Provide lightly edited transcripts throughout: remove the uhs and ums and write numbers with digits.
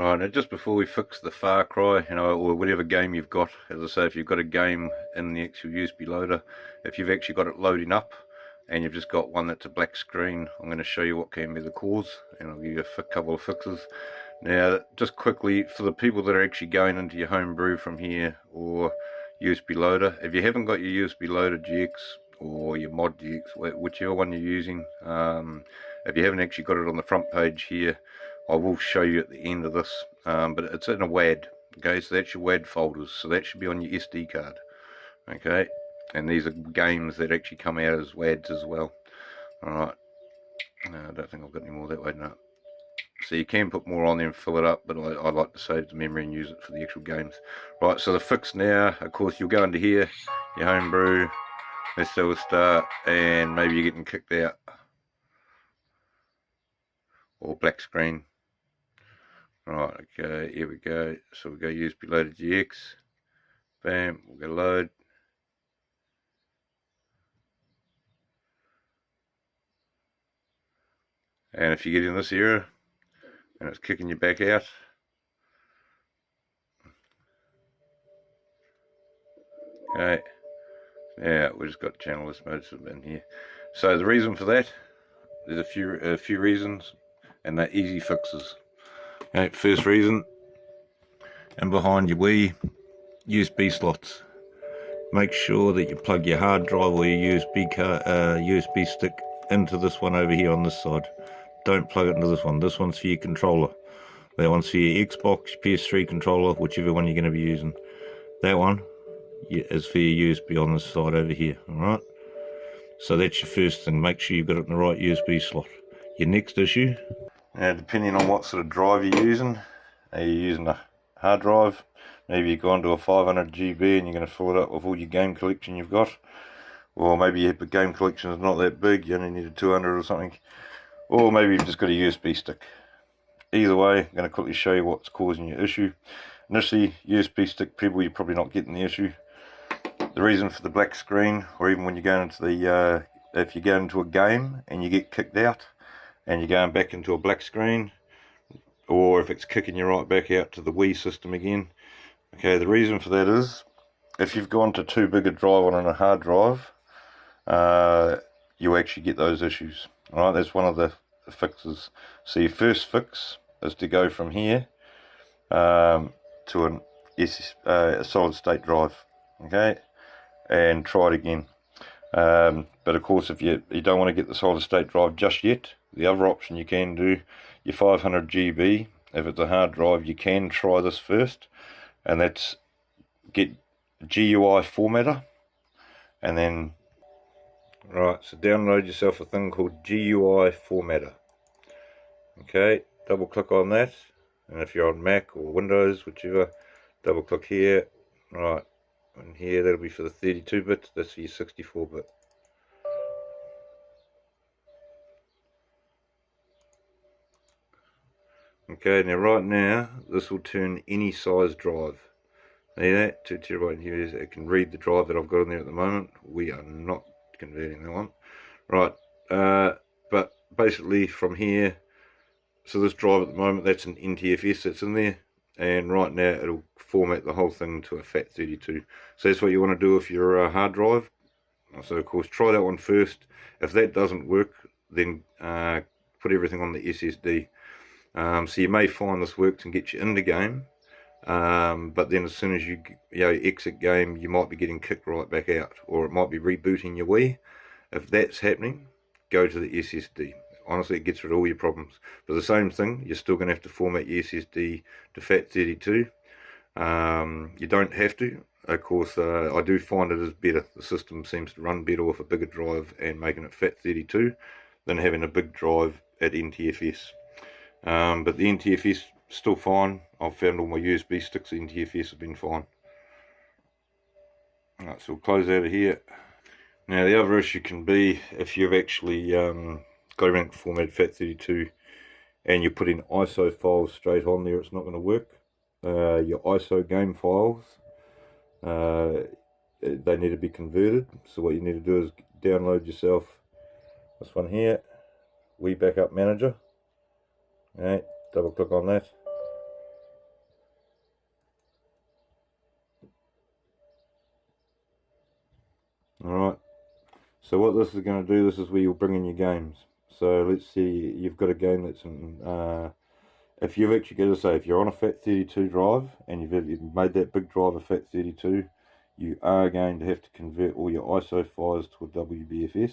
Right, now just before we fix the Far Cry, or whatever game you've got, as I say, if you've got a game in the actual USB loader, if you've actually got it loading up and you've just got one that's a black screen, I'm going to show you what can be the cause, and I'll give you a couple of fixes. Now, just quickly, for the people that are actually going into your homebrew from here or USB loader, if you haven't got your USB loader GX or your mod GX, whichever one you're using, if you haven't actually got it on the front page here, I will show you at the end of this, but it's in a WAD. Okay, so that's your WAD folders, so that should be on your SD card. Okay, and these are games that actually come out as WADs as well. Alright, I don't think I've got any more that way now. So you can put more on there and fill it up, but I like to save the memory and use it for the actual games. Right, so the fix now, of course, you'll go into here, your homebrew, let's say we'll start, and maybe you're getting kicked out, or black screen. Right, okay, here we go. So we go USB loader GX, bam, we'll go load. And if you get in this error, and it's kicking you back out, okay, yeah, we just got channel list mode in here. So the reason for that, there's a few reasons, and they're easy fixes. Okay, first reason, and behind your Wii USB slots, make sure that you plug your hard drive or your USB stick into this one over here on this side. Don't plug it into this one. This one's for your controller. That one's for your Xbox, PS3 controller, whichever one you're going to be using. That one is for your USB on this side over here. Alright, so that's your first thing. Make sure you've got it in the right USB slot. Your next issue, now depending on what sort of drive you're using, are you using a hard drive? Maybe you've gone to a 500 GB and you're going to fill it up with all your game collection you've got, or maybe your game collection is not that big, you only need a 200 or something, or maybe you've just got a USB stick. Either way, I'm going to quickly show you what's causing your issue. Initially, USB stick people, you're probably not getting the issue. The reason for the black screen, or even when you go into the, if you go into a game and you get kicked out and you're going back into a black screen, or if it's kicking you right back out to the Wii system again. Okay, the reason for that is, if you've gone to too big a drive on a hard drive, you actually get those issues. Alright, that's one of the fixes. So your first fix is to go from here to a solid state drive. Okay, and try it again. But of course, if you don't want to get the solid state drive just yet, the other option you can do, your 500 GB, if it's a hard drive, you can try this first, and that's get GUI formatter, and then right, so download yourself a thing called GUI formatter. Okay, double click on that, and if you're on Mac or Windows, whichever, double click here. Right, and here that'll be for the 32-bit, that's for your 64-bit. Okay, now right now this will turn any size drive. See that? 2 terabyte here is, it can read the drive that I've got in there at the moment. We are not converting that one. Right, but basically from here, so this drive at the moment, that's an NTFS that's in there, and right now it'll format the whole thing to a FAT32. So that's what you want to do if you're a hard drive. So of course try that one first. If that doesn't work, then put everything on the SSD. So you may find this works and get you in the game, but then as soon as you exit game, you might be getting kicked right back out, or it might be rebooting your Wii. If that's happening, go to the SSD. Honestly, it gets rid of all your problems. But the same thing, you're still going to have to format your SSD to FAT32. You don't have to. Of course, I do find it is better. The system seems to run better with a bigger drive and making it FAT32 than having a big drive at NTFS. But the NTFS is still fine. I've found all my USB sticks, the NTFS have been fine. Alright, so we'll close out of here. Now the other issue can be if you've actually got everything formatted FAT32 and you're putting ISO files straight on there, it's not going to work. Your ISO game files, they need to be converted. So what you need to do is download yourself this one here, Wii Backup Manager. Alright, double click on that. Alright, so what this is going to do, this is where you'll bring in your games. So let's see, you've got a game that's in, if you've actually got to say, if you're on a FAT32 drive and you've made that big drive a FAT32, you are going to have to convert all your ISO files to a WBFS.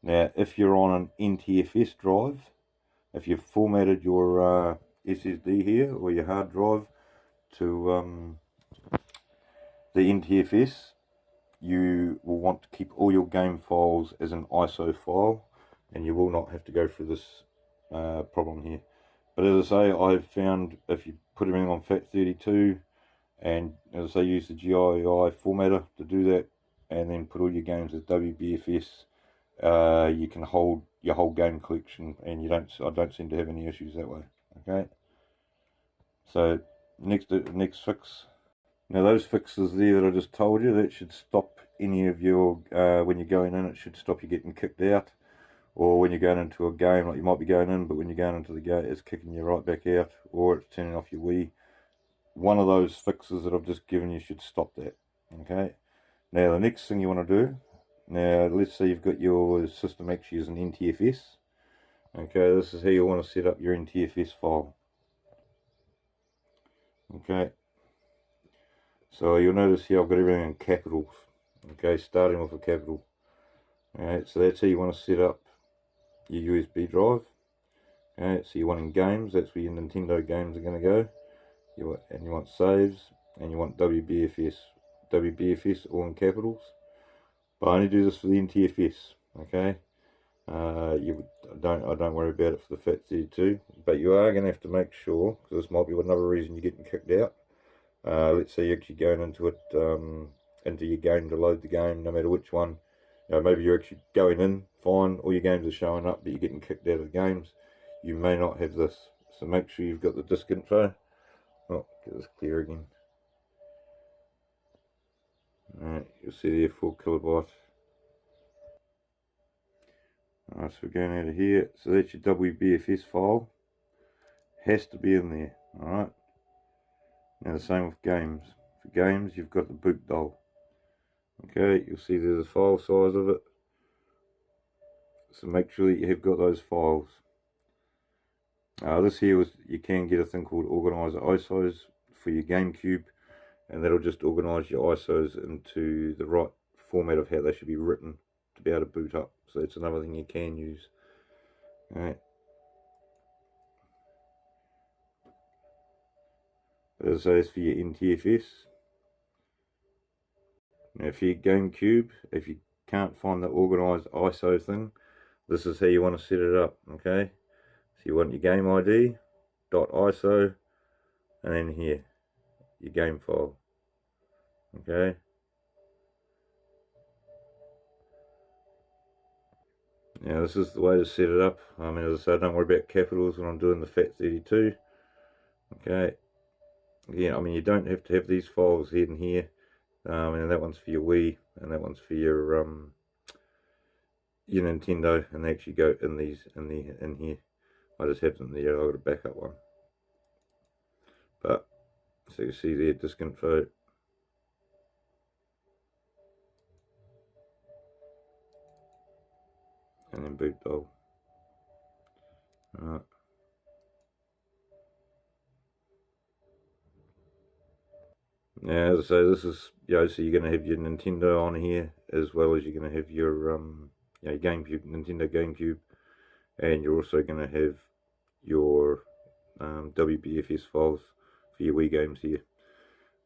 Now, if you're on an NTFS drive, if you've formatted your SSD here or your hard drive to the NTFS, you will want to keep all your game files as an ISO file, and you will not have to go through this problem here. But as I say, I've found if you put everything on FAT32 and, as I say, use the GII formatter to do that, and then put all your games as WBFS, you can hold your whole game collection, and I don't seem to have any issues that way. Okay. So next fix. Now those fixes there that I just told you, that should stop any of your, when you're going in, it should stop you getting kicked out. Or when you're going into a game, like you might be going in, but when you're going into the game, it's kicking you right back out, or it's turning off your Wii. One of those fixes that I've just given you should stop that. Okay. Now the next thing you want to do, now let's say you've got your system actually as an NTFS. Okay, this is how you want to set up your NTFS file. Okay. So you'll notice here I've got everything in capitals. Okay, starting with a capital. Alright, so that's how you want to set up your USB drive. Alright, so you want in games, that's where your Nintendo games are going to go. You want saves, and you want WBFS. WBFS all in capitals. But I only do this for the NTFS. Okay. I don't worry about it for the FAT32, but you are going to have to make sure, because this might be another reason you're getting kicked out. Let's say you're actually going into it, into your game to load the game, no matter which one. You know, maybe you're actually going in fine, all your games are showing up, but you're getting kicked out of the games. You may not have this, so make sure you've got the disk info. Oh, get this clear again. Alright, you'll see there 4 kilobyte. Alright, so we're going out of here. So that's your WBFS file. Has to be in there. Alright. Now the same with games. For games, you've got the boot doll. Okay, you'll see there's a file size of it. So make sure that you have got those files. This here was, you can get a thing called Organizer ISOs for your GameCube, and that'll just organize your ISOs into the right format of how they should be written to be able to boot up. So that's another thing you can use. Alright. But as I say, it's for your NTFS. Now for your GameCube, if you can't find the organized ISO thing, this is how you want to set it up. Okay, so you want your game ID .iso, and then here your game file. Okay, now this is the way to set it up. I mean, as I say, don't worry about capitals when I'm doing the FAT32. Okay, yeah, I mean, you don't have to have these files in here. And that one's for your Wii, and that one's for your Nintendo, and they actually go in in here. I just have them there. I've got a backup one. But so you see there, disk info. And then boot doll. Alright. Now, as I say, this is, so you're going to have your Nintendo on here, as well as you're going to have your GameCube, Nintendo GameCube, and you're also going to have your WBFS files for your Wii games here.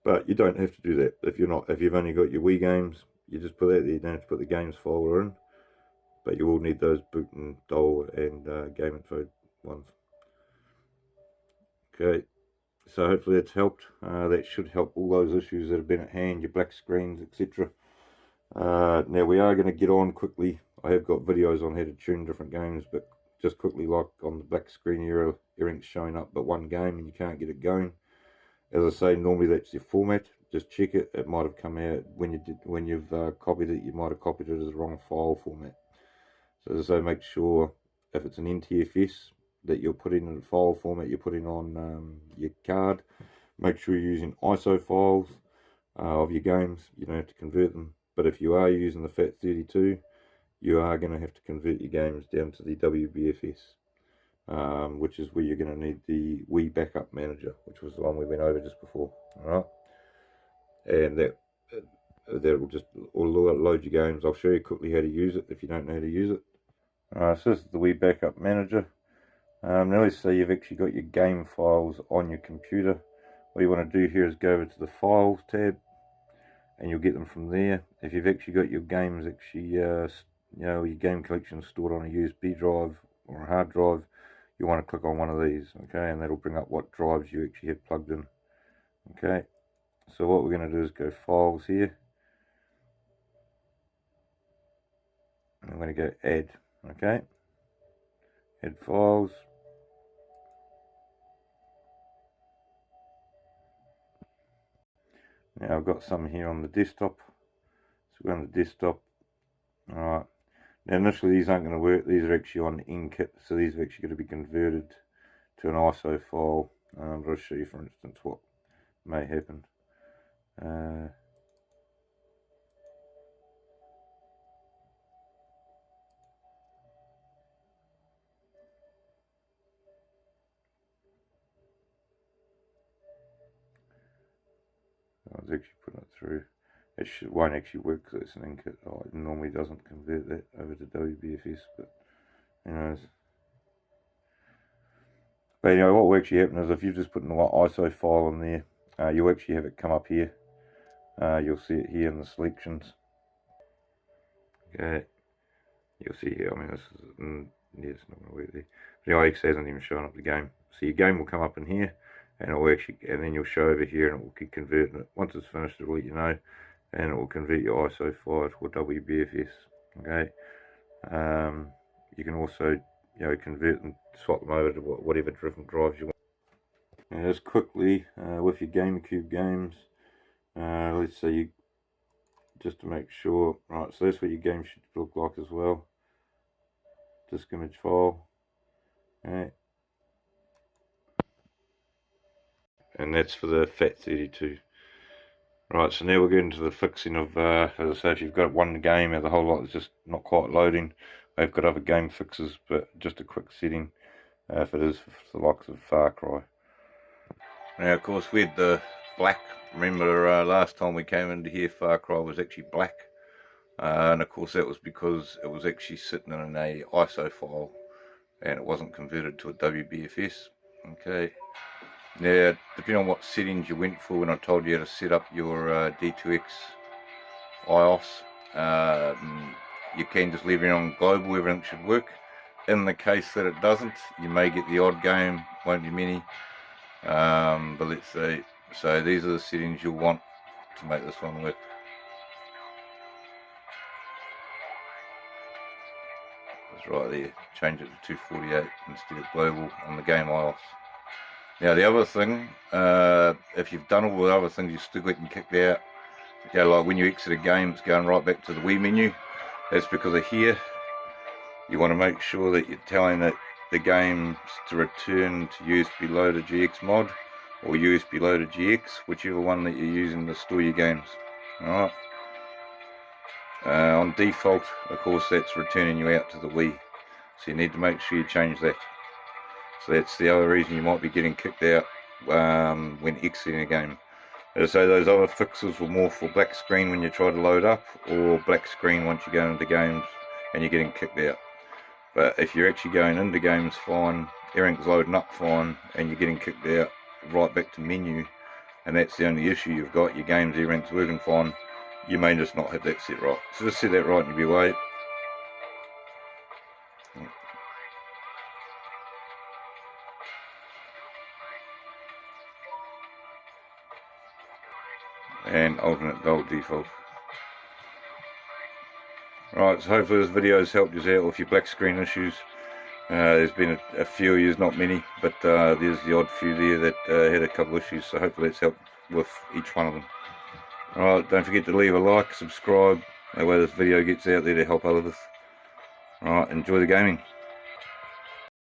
But you don't have to do that if you've only got your Wii games. You just put that there. You don't have to put the games folder in, but you will need those boot and doll and game info ones. Okay. So hopefully that's helped. That should help all those issues that have been at hand, your black screens, etc. Now we are going to get on quickly. I have got videos on how to tune different games, but just quickly, like on the black screen here, everything's showing up but one game and you can't get it going. As I say, normally that's your format. Just check it. It might have come out when you've copied it. You might have copied it as the wrong file format. So as I say, make sure if it's an NTFS that you're putting in the file format you're putting on your card. Make sure you're using ISO files of your games. You don't have to convert them, but if you are using the FAT32, you are going to have to convert your games down to the WBFS, which is where you're going to need the Wii Backup Manager, which was the one we went over just before. Alright, and that will just load your games. I'll show you quickly how to use it if you don't know how to use it. Alright, so this is the Wii Backup Manager. Now let's say you've actually got your game files on your computer. What you want to do here is go over to the Files tab, and you'll get them from there. If you've actually got your games your game collection stored on a USB drive or a hard drive, you want to click on one of these, okay, and that'll bring up what drives you actually have plugged in. Okay, so what we're going to do is go Files here, and I'm going to go Add, okay, Add Files. Now I've got some here on the desktop, so we're on the desktop. Alright, now initially these aren't going to work. These are actually on NKit, so these are actually going to be converted to an ISO file. I'll show you for instance what may happen. I was actually putting it through. It won't actually work because it's an NKit. Oh, it normally doesn't convert that over to WBFS, but anyways. But anyway, what will actually happen is if you just put an ISO file in there, you'll actually have it come up here. You'll see it here in the selections. Okay, you'll see here. I mean, this is yeah, it's not going to work there. But anyway, it hasn't even shown up the game. So your game will come up in here, and it will actually, and then you'll show over here, and it will keep converting it. Once it's finished, it will let you know, and it will convert your ISO file to a WBFS. Okay, you can also convert and swap them over to whatever different drives you want. And just quickly with your GameCube games, let's say just to make sure, right, so that's what your game should look like as well. Disk image file, okay, and that's for the FAT32. Right, so now we're getting to the fixing of, as I say, if you've got one game and the whole lot is just not quite loading, they've got other game fixes, but just a quick setting if it is for the likes of Far Cry. Now, of course, we had the black. Remember last time we came into here, Far Cry was actually black. And of course that was because it was actually sitting in a ISO file and it wasn't converted to a WBFS. Okay. Now, depending on what settings you went for, when I told you how to set up your D2X IOS, you can just leave it on global, everything should work. In the case that it doesn't, you may get the odd game, won't be many. But let's see, so these are the settings you'll want to make this one work. It's right there, change it to 248 instead of global on the game IOS. Now the other thing, if you've done all the other things, you're still getting kicked out. Like when you exit a game, it's going right back to the Wii menu. That's because of here. You want to make sure that you're telling it the games to return to USB Loader GX mod or USB Loader GX, whichever one that you're using to store your games. Alright. On default, of course, that's returning you out to the Wii, so you need to make sure you change that. So that's the other reason you might be getting kicked out when exiting a game. So those other fixes were more for black screen when you try to load up, or black screen once you go into games and you're getting kicked out. But if you're actually going into games fine, everything's loading up fine, and you're getting kicked out right back to menu, and that's the only issue you've got, your games, everything's working fine, you may just not have that set right. So just set that right and you'll be away. And alternate gold default. Right, so hopefully this video has helped you out with your black screen issues. There's been a few of you, not many, but there's the odd few there that had a couple of issues, so hopefully it's helped with each one of them. Alright, don't forget to leave a like, subscribe, that way this video gets out there to help others. Alright, enjoy the gaming.